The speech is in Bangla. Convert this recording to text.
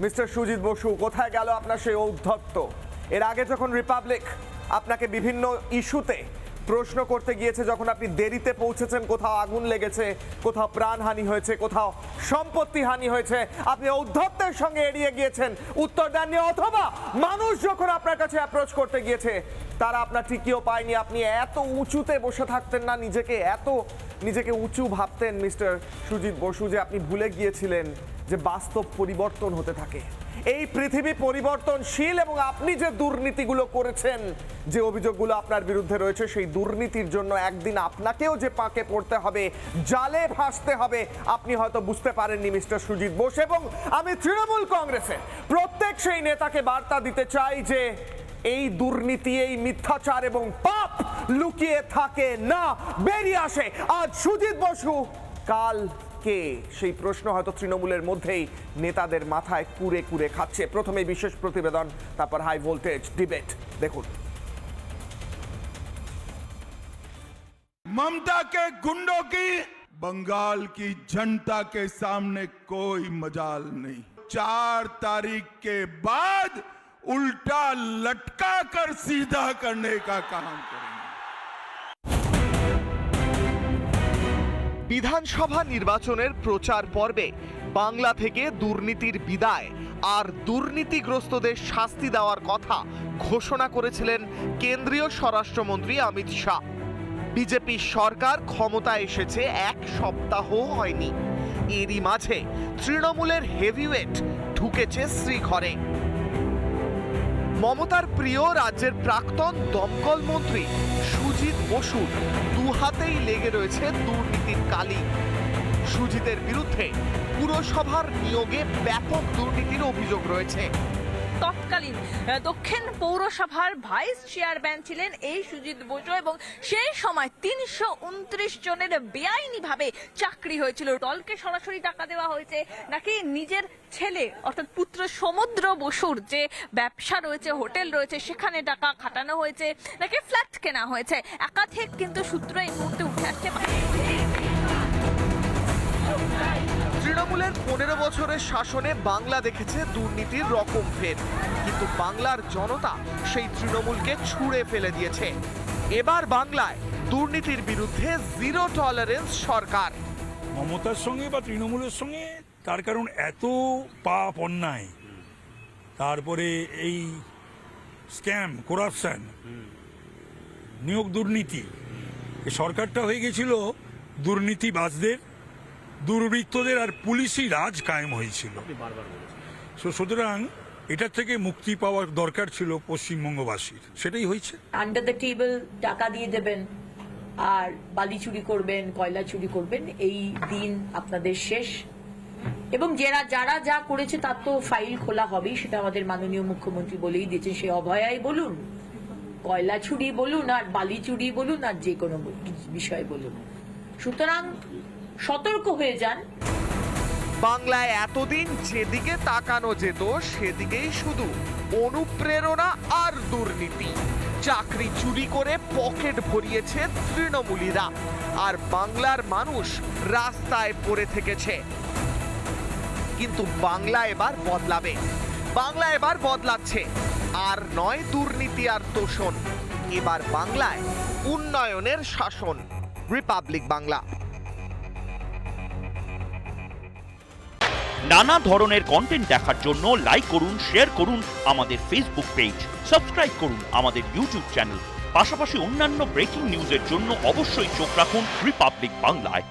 মিস্টার সুজিত বসু, কোথায় গেল আপনার সেই ঔদ্ধত্য? এর আগে যখন রিপাবলিক আপনাকে বিভিন্ন ইস্যুতে প্রশ্ন করতে গিয়েছে, যখন আপনি দেরিতে পৌঁছেছেন, কোথাও আগুন লেগেছে, কোথাও প্রাণহানি হয়েছে, কোথাও সম্পত্তি হানি হয়েছে, আপনি ঔদ্ধত্যের সঙ্গে এড়িয়ে গিয়েছেন, উত্তর দেননি। অথবা মানুষ যখন আপনার কাছে অ্যাপ্রোচ করতে গিয়েছে, তারা আপনার ঠিকইও পায়নি। আপনি এত উঁচুতে বসে থাকতেন না, নিজেকে উঁচু ভাবতেন মিস্টার সুজিত বসু, যে আপনি ভুলে গিয়েছিলেন যে বাস্তব পরিবর্তন হতে থাকে। এই পৃথিবী পরিবর্তনশীল, এবং আপনি যে দুর্নীতিগুলো করেছেন, যে অভিযোগগুলো আপনার বিরুদ্ধে রয়েছে, সেই দুর্নীতির জন্য একদিন আপনাকেও যে পাকে পড়তে হবে, জালে ভাসতে হবে, আপনি হয়তো বুঝতে পারেননি মিস্টার সুজিত বোস। এবং আমি তৃণমূল কংগ্রেসের প্রত্যেক সেই নেতাকে বার্তা দিতে চাই যে এই দুর্নীতি, এই মিথ্যাচার এবং পাপ লুকিয়ে থাকে না, বেরিয়ে আসে। আজ সুজিত বসু, কাল কে? সেই প্রশ্ন হয়তো তৃণমূলের মধ্যেই নেতাদের মাথায় কুরে কুরে খাচ্ছে। প্রথমে বিশেষ প্রতিবেদন, তারপর হাই ভোল্টেজ ডিবেট। দেখুন। ममता के गुंडों की बंगाल की जनता के सामने कोई मजाल नहीं। 4 तारीख के बाद उल्टा लटका कर सीधा करने का काम करेंगे। বিধানসভা নির্বাচনের প্রচার পর্বে বাংলা থেকে দুর্নীতির বিদায় আর দুর্নীতিগ্রস্তদের শাস্তি দেওয়ার কথা ঘোষণা করেছিলেন কেন্দ্রীয় স্বরাষ্ট্রমন্ত্রী অমিত শাহ। বিজেপি সরকার ক্ষমতায় এসেছে 1 সপ্তাহ হয়নি। এরই মাঝে তৃণমূলের হেভিওয়েট ঢুকেছে শ্রীঘরে। মমতার প্রিয় রাজ্যের প্রাক্তন দমকল মন্ত্রী সুজিত বসুর দুহাতেই লেগে রয়েছে দুর্নীতির কালি। সুজিতের বিরুদ্ধে পুরসভার নিয়োগে ব্যাপক দুর্নীতির অভিযোগ রয়েছে। তৎকালীন দক্ষিণ পৌরসভার ভাইস চেয়ারম্যান ছিলেন এই সুজিত বসু, এবং সেই সময় 329 জনের বেআইনিভাবে চাকরি হয়েছিল। দলকে সরাসরি টাকা দেওয়া হয়েছে, নাকি নিজের ছেলে অর্থাৎ পুত্র সমুদ্র বসুর যে ব্যবসা রয়েছে, হোটেল রয়েছে, সেখানে টাকা খাটানো হয়েছে, নাকি ফ্ল্যাট কেনা হয়েছে, একাধিক কিন্তু সূত্র এই মুহূর্তে উঠে আসছে। তৃণমূলের 15 বছরের শাসনে বাংলা দেখেছে দুর্নীতির রকম ফের, কিন্তু বাংলার জনতা সেই তৃণমূলকে ছুঁড়ে ফেলে দিয়েছে। এবার বাংলায় দুর্নীতির বিরুদ্ধে জিরো টলারেন্স সরকার। মমতার সঙ্গে বা তৃণমূলের সঙ্গে, তার কারণ এত পাপ অন্যায়, তারপরে এই স্ক্যাম, করাপশন, নিয়োগ দুর্নীতি, এই সরকারটা হয়ে গেছিল দুর্নীতিবাজদের, দুর্বৃত্তদের আর পুলিশি রাজ কায়েম হয়েছিল। সুতরাং এটার থেকে মুক্তি পাওয়ার দরকার ছিল পশ্চিমবঙ্গবাসীর, সেটাই হয়েছে। আন্ডার দ্য টেবল টাকা দিয়ে দেবেন আর বালি চুরি করবেন, কয়লা চুরি করবেন, এই দিন আপনাদের শেষ। এবং যারা যা করেছে তার তো ফাইল খোলা হবেই, সেটা আমাদের মাননীয় মুখ্যমন্ত্রী বলেই দিয়েছেন। সে অভয়াই বলুন, কয়লা চুরি বলুন, আর বালি চুরি বলুন, আর যে কোনো বিষয় বলুন। সুতরাং সতর্ক হয়ে যান। বাংলায় এতদিন যেদিকে তাকানো যেত, সেদিকেই শুধু অনুপ্রেরণা আর দুর্নীতি। চাকরি চুরি করে পকেট ভরিয়েছে তৃণমূলীরা, আর বাংলার মানুষ রাস্তায় পড়ে থেকেছে। কিন্তু বাংলা এবার বদলাবে, বাংলা এবার বদলাচ্ছে। আর নয় দুর্নীতি আর তোষণ, এবার বাংলায় উন্নয়নের শাসন। রিপাবলিক বাংলা। নানা ধরনের কন্টেন্ট দেখার জন্য লাইক করুন, শেয়ার করুন আমাদের ফেসবুক পেজ, সাবস্ক্রাইব করুন আমাদের ইউটিউব চ্যানেল। পাশাপাশি অন্যান্য ব্রেকিং নিউজের জন্য অবশ্যই চোখ রাখুন রিপাবলিক বাংলায়।